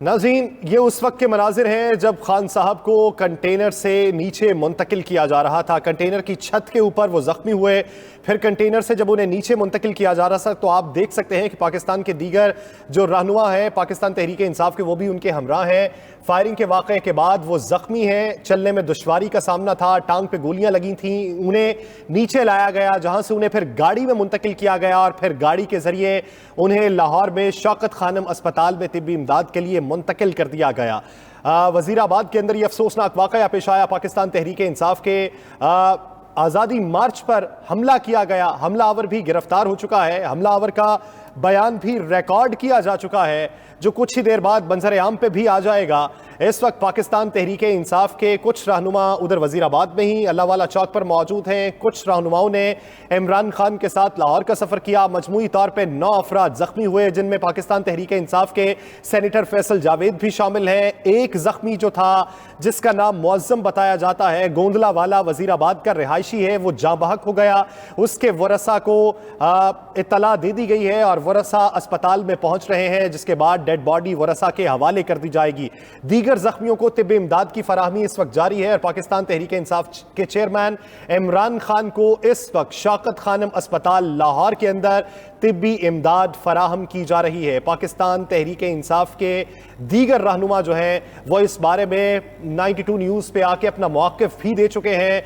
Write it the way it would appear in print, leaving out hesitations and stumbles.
नाज़रीन, ये उस वक्त के मनाजिर हैं जब खान साहब को कंटेनर से नीचे मुंतकिल किया जा रहा था। कंटेनर की छत के ऊपर वो जख्मी हुए, फिर कंटेनर से जब उन्हें नीचे मुंतकिल किया जा रहा था तो आप देख सकते हैं कि पाकिस्तान के दीगर जो रहनुमा हैं पाकिस्तान तहरीक इंसाफ के, वो भी उनके हमरा हैं। फायरिंग के वाक़े के बाद वो जख्मी हैं, चलने में दुश्वारी का सामना था, टांग पे गोलियां लगी थी, उन्हें नीचे लाया गया जहां से उन्हें फिर गाड़ी में मुंतकिल किया गया और फिर गाड़ी के जरिए उन्हें लाहौर में शौकत खानम अस्पताल में तिब्बी इमदाद के लिए मुंतकिल कर दिया गया। वजीराबाद के अंदर ये अफसोसनाक वाक़या पेश आया। पाकिस्तान तहरीक इंसाफ के आज़ादी मार्च पर हमला किया गया, हमलावर भी गिरफ्तार हो चुका है, हमलावर का बयान भी रिकॉर्ड किया जा चुका है जो कुछ ही देर बाद मंजर आम पे भी आ जाएगा। इस वक्त पाकिस्तान तहरीक इंसाफ के कुछ रहनुमा उधर वजीराबाद में ही अल्लाह वाला चौक पर मौजूद हैं। कुछ रहनुमाओं ने इमरान खान के साथ लाहौर का सफ़र किया। मजमूई तौर पर 9 अफराद जख्मी हुए, जिनमें पाकिस्तान तहरीक इंसाफ के सेनेटर फैसल जावेद भी शामिल हैं। एक जख्मी जो था जिसका नाम मुअज्जम बताया जाता है, गोंदला वाला वजीराबाद का रिहायशी है, वो जाँ बहक हो गया। उसके वरसा को इत्तला दे दी गई है और वरसा अस्पताल में पहुंच रहे हैं, जिसके बाद डेड बॉडी वरसा के हवाले कर दी जाएगी। दीगर जख्मियों को तिब्बी इमदाद की फराहमी इस वक्त जारी है और पाकिस्तान तहरीक इंसाफ के चेयरमैन इमरान खान को इस वक्त शौकत खानम अस्पताल लाहौर के अंदर तिब्बी इमदाद फराहम की जा रही है। पाकिस्तान तहरीक इंसाफ के दीगर रहनुमा जो हैं वो इस बारे में 92 न्यूज़ पे आके अपना मौक़िफ़ भी दे चुके हैं।